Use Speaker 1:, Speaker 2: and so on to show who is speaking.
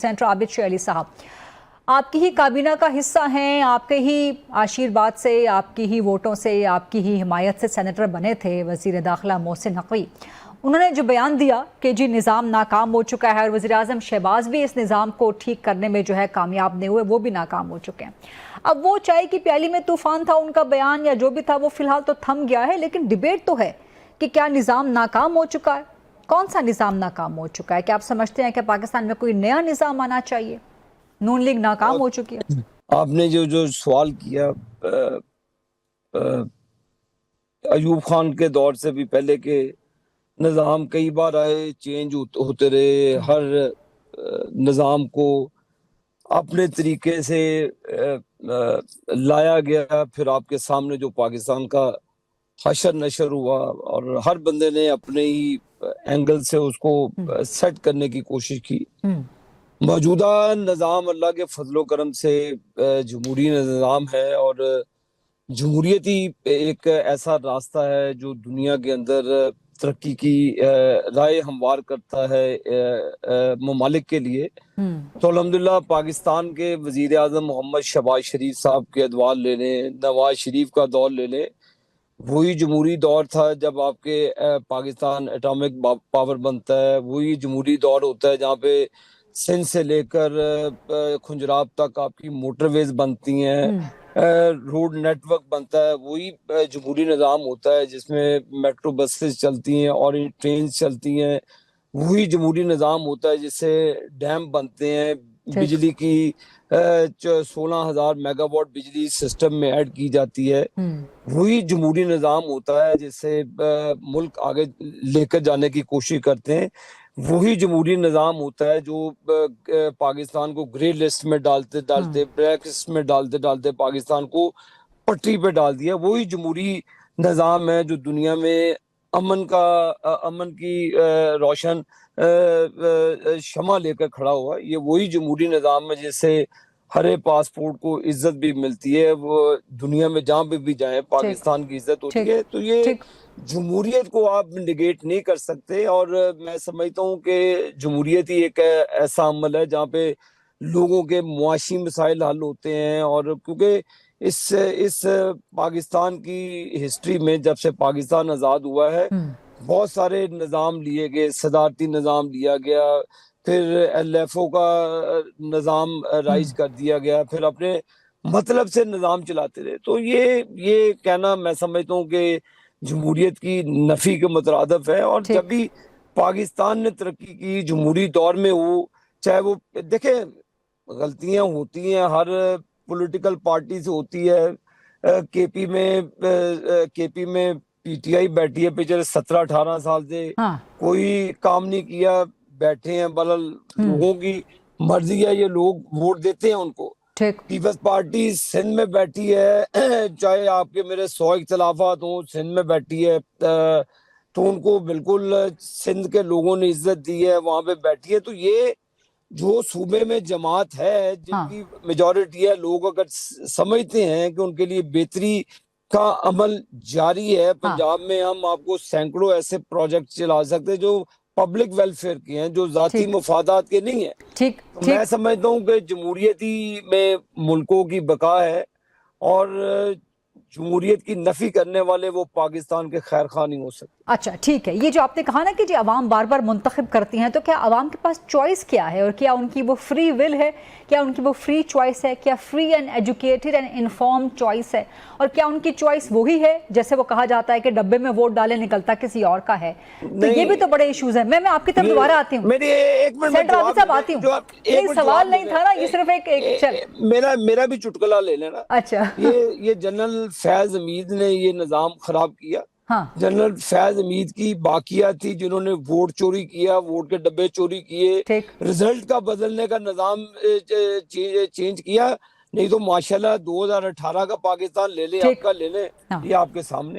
Speaker 1: Senator Abid शेर अली साहब, आपकी ही काबीना का हिस्सा हैं, आपके ही आशीर्वाद से, आपकी ही वोटों से, आपकी ही हिमायत से सेनेटर बने थे वज़ीर दाखिला मोहसिन नकवी। उन्होंने जो बयान दिया कि जी निज़ाम नाकाम हो चुका है और वज़ीर आज़म शहबाज भी इस निज़ाम को ठीक करने में जो है कामयाब नहीं हुए, वो भी नाकाम हो चुके हैं। अब वो चाय की प्याली में तूफ़ान था उनका बयान या जो भी था, वो फ़िलहाल तो थम गया है, लेकिन डिबेट तो है कि क्या निज़ाम नाकाम हो चुका है, कौन सा निज़ाम नाकाम हो चुका है। क्या आप समझते हैं कि पाकिस्तान में कोई नया निज़ाम आना चाहिए? नून लीग नाकाम हो चुकी है।
Speaker 2: आपने जो जो सवाल किया, अयूब खान के दौर से भी पहले के निज़ाम कई बार आए, चेंज होते रहे। हर निज़ाम को अपने तरीके से लाया गया। फिर आपके सामने जो पाकिस्तान का हशर नशर हुआ और हर बंदे ने अपने ही एंगल से उसको सेट करने की कोशिश की। मौजूदा निज़ाम अल्लाह के फजलो करम से जमहूरी निज़ाम है और जमहूरियत ही एक ऐसा रास्ता है जो दुनिया के अंदर तरक्की की राय हमवार करता है ममालिक के लिए। तो अल्हम्दुलिल्लाह पाकिस्तान के वजीर आज़म मोहम्मद शहबाज शरीफ साहब के अदवार ले लें, नवाज शरीफ का दौर ले लें, वही जमहूरी दौर था जब आपके पाकिस्तान एटॉमिक पावर बनता है। वही जमहूरी दौर होता है जहाँ पे सिंध से लेकर खुंजराब तक आपकी मोटरवेज बनती हैं, रोड नेटवर्क बनता है। वही जमहूरी निज़ाम होता है जिसमें मेट्रो बसेस चलती हैं और ट्रेन चलती हैं। वही जमहूरी निज़ाम होता है जिससे डैम बनते हैं, बिजली की 16,000 मेगावाट बिजली सिस्टम में ऐड की जाती है। वही जमहूरी निज़ाम होता है जिससे मुल्क आगे लेकर जाने की कोशिश करते हैं। वही जमहूरी निज़ाम होता है जो पाकिस्तान को ग्रे लिस्ट में डालते डालते, ब्लैक लिस्ट में डालते डालते पाकिस्तान को पटरी पे डाल दिया। वही जमहूरी निज़ाम है जो दुनिया में अमन की रोशन शमा लेकर खड़ा हुआ। ये वही जमहूरी निज़ाम है जिससे हरे पासपोर्ट को इज्जत भी मिलती है, वो दुनिया में जहाँ पे भी जाए पाकिस्तान की इज्जत होती है। तो ये जमहूरियत को आप निगेट नहीं कर सकते। और मैं समझता हूँ कि जमहूरियत ही एक ऐसा अमल है जहाँ पे लोगों के मुआशी मसाइल हल होते हैं। और क्योंकि इस पाकिस्तान की हिस्ट्री में जब से पाकिस्तान आज़ाद हुआ है, बहुत सारे निज़ाम लिए गए, सदारती निज़ाम लिया गया, फिर LFO का निज़ाम राइज कर दिया गया, फिर अपने मतलब से निज़ाम चलाते रहे। तो ये कहना मैं समझता हूँ कि जमहूरियत की नफी के मुतरादिफ है। और जब भी पाकिस्तान ने तरक्की की जमहूरी दौर में हो, चाहे वो देखें गलतियां होती हैं, हर पॉलिटिकल पार्टी से होती है। केपी में PTI बैठी है पिछले 17-18 साल से, कोई काम नहीं किया, बैठे हैं। बलल लोगों की मर्जी है, ये लोग वोट देते हैं उनको। पीपल्स पार्टी सिंध में बैठी है, चाहे आपके मेरे 100 इख्तलाफात हो, सिंध में बैठी है, तो उनको बिल्कुल सिंध के लोगों ने इज्जत दी है, वहां पे बैठी है। तो ये जो सूबे में जमात है जिनकी मेजॉरिटी है, लोग अगर समझते हैं कि उनके लिए बेहतरी का अमल जारी है, पंजाब में हम आपको सैकड़ों ऐसे प्रोजेक्ट चला सकते हैं जो पब्लिक वेलफेयर के हैं, जो जाती मुफादात के नहीं है। तो मैं समझता हूँ कि जमहूरियत ही में मुल्कों की बका है और जमहूरियत की नफी करने वाले वो पाकिस्तान के खैर खा नहीं हो सकते।
Speaker 1: अच्छा ठीक है, ये जो आपने कहा ना कि जी अवाम बार बार मुंतखब करती हैं, तो क्या अवाम के पास चॉइस क्या है और क्या उनकी वो फ्री विल है, क्या उनकी वो फ्री चॉइस है, क्या free and educated and informed choice है, और क्या उनकी चॉइस वही है जैसे वो कहा जाता है कि डब्बे में वोट डाले निकलता किसी और का है? तो ये भी तो बड़े इश्यूज है। मैं आपकी तरफ दोबारा आती हूँ, आती हूँ। सवाल नहीं था ना, ये सिर्फ एक
Speaker 2: मेरा भी चुटकुला ले लेना।
Speaker 1: अच्छा,
Speaker 2: ये जनरल फैज हमीद ने ये निजाम खराब किया। जनरल फैज हमीद की बाकिया थी जिन्होंने वोट चोरी किया, वोट के डब्बे चोरी किए, रिजल्ट का बदलने का निजाम चेंज किया। नहीं तो माशाल्लाह 2018 का पाकिस्तान ले ले, आपका ले ले, ये आपके सामने।